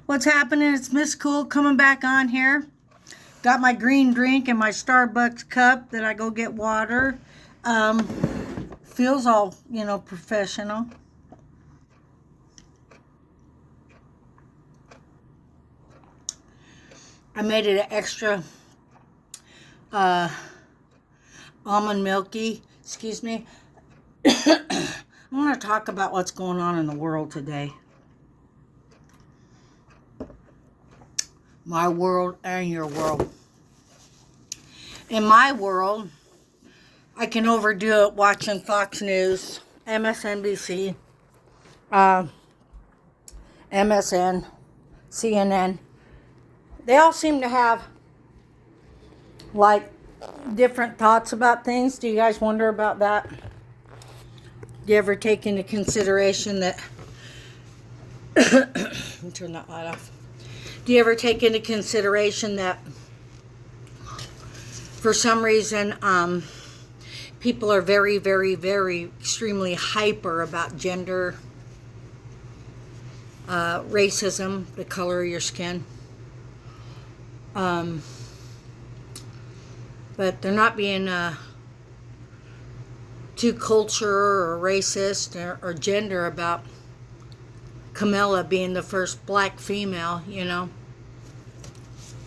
What's happening? It's Miss Cool coming back on here. Got my green drink and my Starbucks cup that I go get water. Feels all, professional. I made it an extra almond milky. Excuse me. I want to talk about what's going on in the world today. My world and your world. In my world, I can overdo it watching Fox News, MSNBC, MSN, CNN. They all seem to have like different thoughts about things. Do you guys wonder about that? Do you ever take into consideration that let me turn that light off. Do you ever take into consideration that for some reason people are very, very, very extremely hyper about gender, racism, the color of your skin? But they're not being too culture or racist or gender about Camilla being the first black female,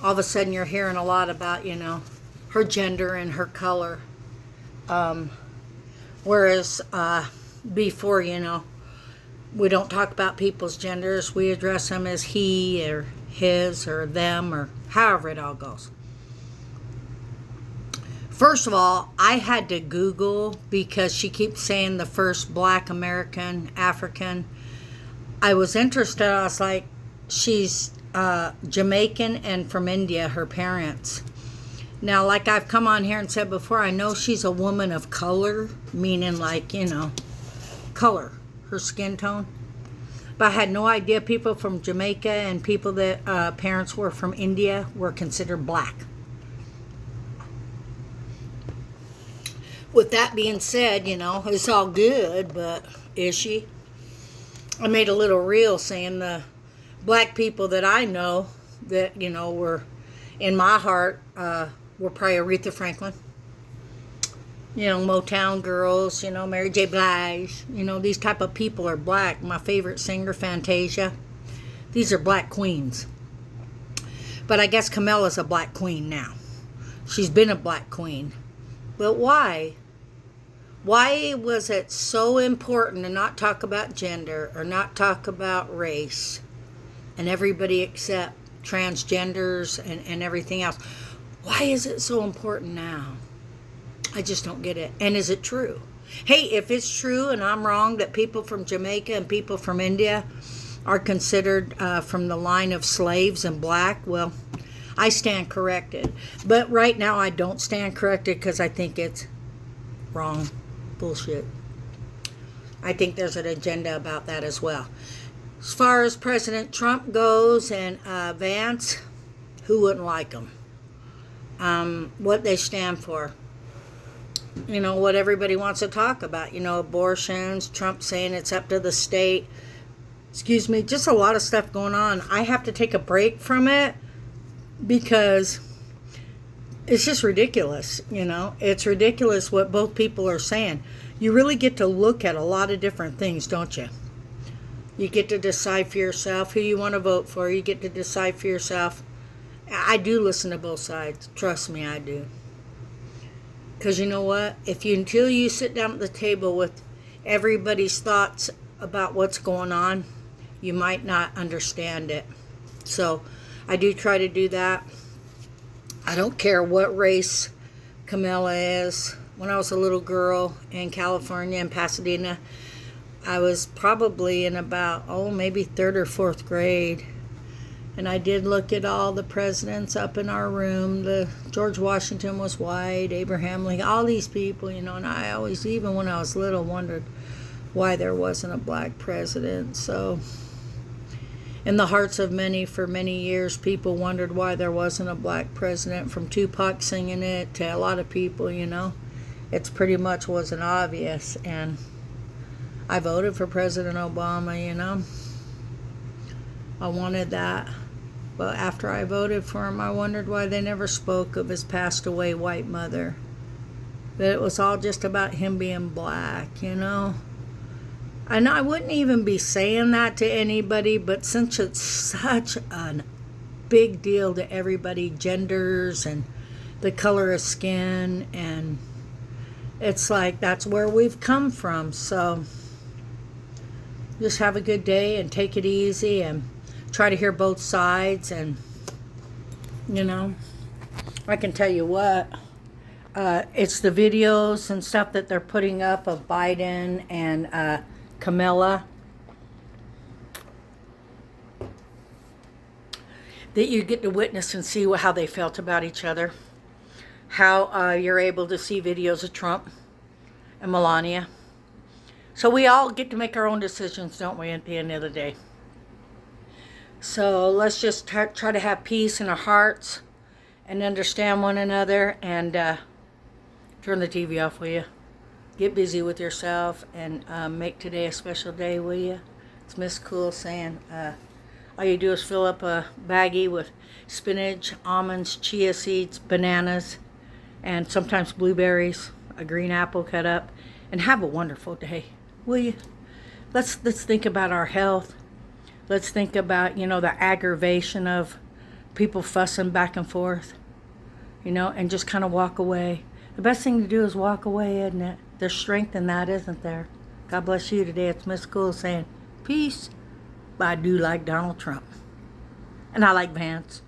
All of a sudden you're hearing a lot about, her gender and her color. Whereas before, we don't talk about people's genders. We address them as he or his or them or however it all goes. First of all, I had to Google because she keeps saying the first black American, African. I was interested. I was like, she's Jamaican and from India, her parents. Now, like I've come on here and said before, I know she's a woman of color, meaning like, color, her skin tone. But I had no idea people from Jamaica and people that parents were from India were considered black. With that being said, it's all good, but is she? I made a little reel saying the black people that I know that, were in my heart were probably Aretha Franklin. Motown girls, Mary J. Blige. These type of people are black. My favorite singer, Fantasia. These are black queens. But I guess Camilla's a black queen now. She's been a black queen. But why? Why was it so important to not talk about gender or not talk about race and everybody except transgenders and everything else? Why is it so important now? I just don't get it. And is it true? Hey, if it's true and I'm wrong that people from Jamaica and people from India are considered from the line of slaves and black, well, I stand corrected. But right now I don't stand corrected because I think it's wrong. Bullshit. I think there's an agenda about that as well. As far as President Trump goes and Vance, who wouldn't like them? What they stand for. What everybody wants to talk about. Abortions, Trump saying it's up to the state. Excuse me, just a lot of stuff going on. I have to take a break from it because it's just ridiculous, It's ridiculous what both people are saying. You really get to look at a lot of different things, don't you? You get to decide for yourself who you want to vote for. You get to decide for yourself. I do listen to both sides. Trust me, I do. Because you know what? Until you sit down at the table with everybody's thoughts about what's going on, you might not understand it. So I do try to do that. I don't care what race Camilla is. When I was a little girl in California, in Pasadena, I was probably in about, maybe 3rd or 4th grade. And I did look at all the presidents up in our room. George Washington was white, Abraham Lincoln, all these people, and I always, even when I was little, wondered why there wasn't a black president. So in the hearts of many, for many years, people wondered why there wasn't a black president, from Tupac singing it to a lot of people, It's pretty much wasn't obvious. And I voted for President Obama, I wanted that. But after I voted for him, I wondered why they never spoke of his passed away white mother. That it was all just about him being black, you know? And I wouldn't even be saying that to anybody, but since it's such a big deal to everybody, genders and the color of skin, and it's like that's where we've come from. So just have a good day and take it easy and try to hear both sides. And you know, I can tell you what, it's the videos and stuff that they're putting up of Biden and Kamala that you get to witness and see how they felt about each other. How you're able to see videos of Trump and Melania. So we all get to make our own decisions, don't we, at the end of the day? So let's just try to have peace in our hearts and understand one another, and turn the TV off, will you? Get busy with yourself and make today a special day, will you? It's Miss Cool saying, all you do is fill up a baggie with spinach, almonds, chia seeds, bananas, and sometimes blueberries, a green apple cut up, and have a wonderful day, will you? Let's think about our health. Let's think about, you know, the aggravation of people fussing back and forth, you know, and just kind of walk away. The best thing to do is walk away, isn't it? There's strength in that, isn't there? God bless you today. It's Miss Cool saying, peace. But I do like Donald Trump. And I like Vance.